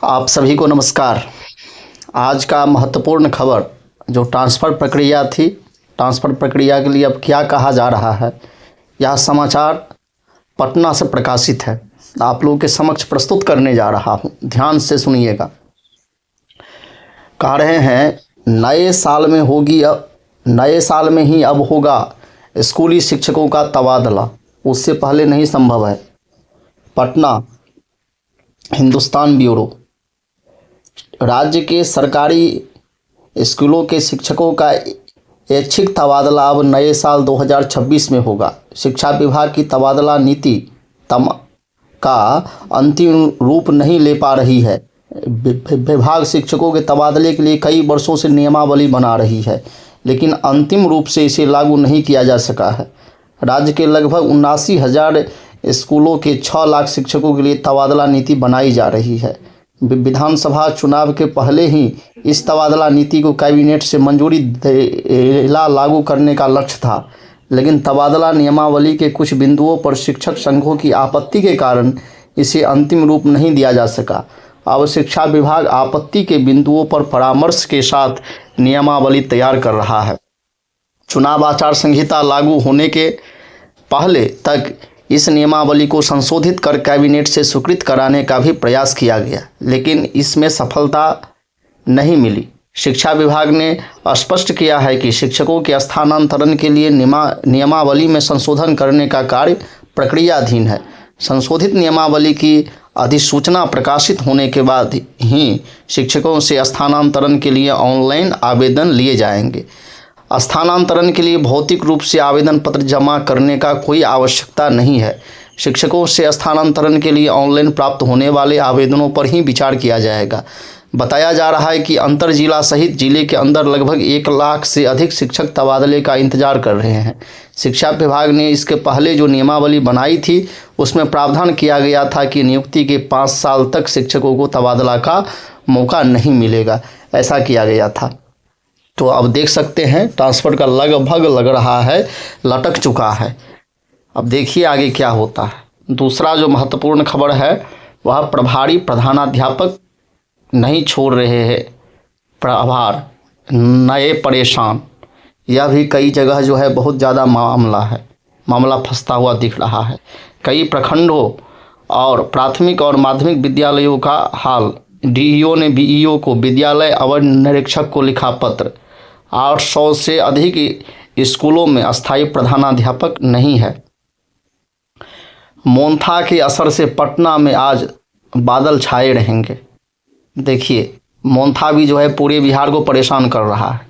आप सभी को नमस्कार। आज का महत्वपूर्ण खबर जो ट्रांसफ़र प्रक्रिया थी, ट्रांसफ़र प्रक्रिया के लिए अब क्या कहा जा रहा है, यह समाचार पटना से प्रकाशित है। आप लोगों के समक्ष प्रस्तुत करने जा रहा हूं, ध्यान से सुनिएगा। कह रहे हैं नए साल में ही अब होगा स्कूली शिक्षकों का तबादला, उससे पहले नहीं संभव है। पटना हिंदुस्तान ब्यूरो। राज्य के सरकारी स्कूलों के शिक्षकों का ऐच्छिक तबादला अब नए साल 2026 में होगा। शिक्षा विभाग की तबादला नीति का अंतिम रूप नहीं ले पा रही है। विभाग शिक्षकों के तबादले के लिए कई वर्षों से नियमावली बना रही है, लेकिन अंतिम रूप से इसे लागू नहीं किया जा सका है। राज्य के लगभग 79,000 स्कूलों के 6 लाख शिक्षकों के लिए तबादला नीति बनाई जा रही है। विधानसभा चुनाव के पहले ही इस तबादला नीति को कैबिनेट से मंजूरी लागू करने का लक्ष्य था, लेकिन तबादला नियमावली के कुछ बिंदुओं पर शिक्षक संघों की आपत्ति के कारण इसे अंतिम रूप नहीं दिया जा सका। अब शिक्षा विभाग आपत्ति के बिंदुओं पर परामर्श के साथ नियमावली तैयार कर रहा है। चुनाव आचार संहिता लागू होने के पहले तक इस नियमावली को संशोधित कर कैबिनेट से स्वीकृत कराने का भी प्रयास किया गया, लेकिन इसमें सफलता नहीं मिली। शिक्षा विभाग ने स्पष्ट किया है कि शिक्षकों के स्थानांतरण के लिए नियमावली में संशोधन करने का कार्य प्रक्रियाधीन है। संशोधित नियमावली की अधिसूचना प्रकाशित होने के बाद ही शिक्षकों से स्थानांतरण के लिए ऑनलाइन आवेदन लिए जाएंगे। स्थानांतरण के लिए भौतिक रूप से आवेदन पत्र जमा करने का कोई आवश्यकता नहीं है। शिक्षकों से स्थानांतरण के लिए ऑनलाइन प्राप्त होने वाले आवेदनों पर ही विचार किया जाएगा। बताया जा रहा है कि अंतर जिला सहित जिले के अंदर लगभग 1 लाख से अधिक शिक्षक तबादले का इंतजार कर रहे हैं। शिक्षा विभाग ने इसके पहले जो नियमावली बनाई थी उसमें प्रावधान किया गया था कि नियुक्ति के 5 साल तक शिक्षकों को तबादला का मौका नहीं मिलेगा, ऐसा किया गया था। तो अब देख सकते हैं ट्रांसफ़र का लगभग लग रहा है लटक चुका है। अब देखिए आगे क्या होता है। दूसरा जो महत्वपूर्ण खबर है वह प्रभारी प्रधानाध्यापक नहीं छोड़ रहे हैं प्रभार, नए परेशान। यह भी कई जगह जो है बहुत ज़्यादा मामला फंसता हुआ दिख रहा है। कई प्रखंडों और प्राथमिक और माध्यमिक विद्यालयों का हाल। डीईओ ने बीईओ को विद्यालय अवर निरीक्षक को लिखा पत्र। 800 से अधिक स्कूलों में अस्थायी प्रधानाध्यापक नहीं है। मोन्था के असर से पटना में आज बादल छाए रहेंगे। देखिए मोन्था भी जो है पूरे बिहार को परेशान कर रहा है।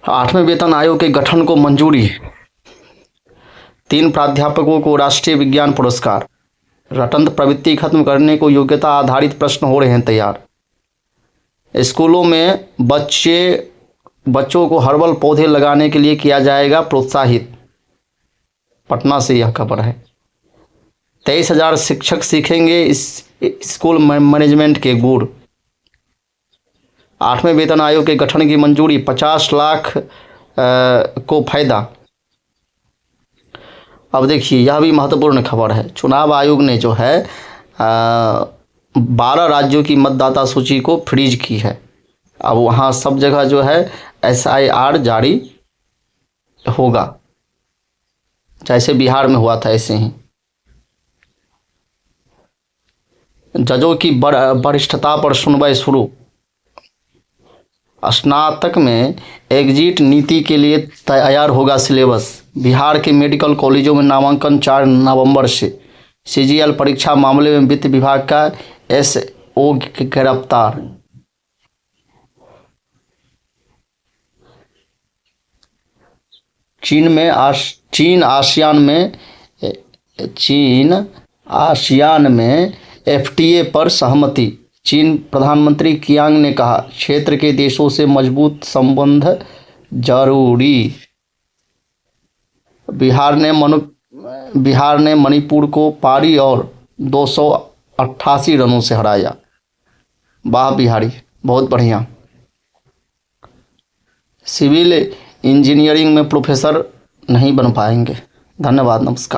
8वें वेतन आयोग के गठन को मंजूरी। 3 प्राध्यापकों को राष्ट्रीय विज्ञान पुरस्कार। रटंत प्रवृत्ति खत्म करने को योग्यता आधारित प्रश्न हो रहे हैं तैयार। स्कूलों में बच्चों को हर्बल पौधे लगाने के लिए किया जाएगा प्रोत्साहित। पटना से यह खबर है। 23,000 शिक्षक सीखेंगे इस स्कूल मैनेजमेंट के गुर। 8वें वेतन आयोग के गठन की मंजूरी, 50 लाख को फायदा। अब देखिए यह भी महत्वपूर्ण खबर है। चुनाव आयोग ने जो है 12 राज्यों की मतदाता सूची को फ्रीज की है। अब वहाँ सब जगह जो है SIR जारी होगा, जैसे बिहार में हुआ था ऐसे ही। जजों की वरिष्ठता पर सुनवाई शुरू। स्नातक में एग्जिट नीति के लिए तैयार होगा सिलेबस। बिहार के मेडिकल कॉलेजों में नामांकन 4 नवंबर से। CGL परीक्षा मामले में वित्त विभाग का SO गिरफ्तार। चीन आसियान में FTA पर सहमति। चीन प्रधानमंत्री कियांग ने कहा क्षेत्र के देशों से मजबूत संबंध जरूरी। बिहार ने मणिपुर को पारी और 288 रनों से हराया। वाह बिहारी, बहुत बढ़िया। सिविल इंजीनियरिंग में प्रोफेसर नहीं बन पाएंगे। धन्यवाद, नमस्कार।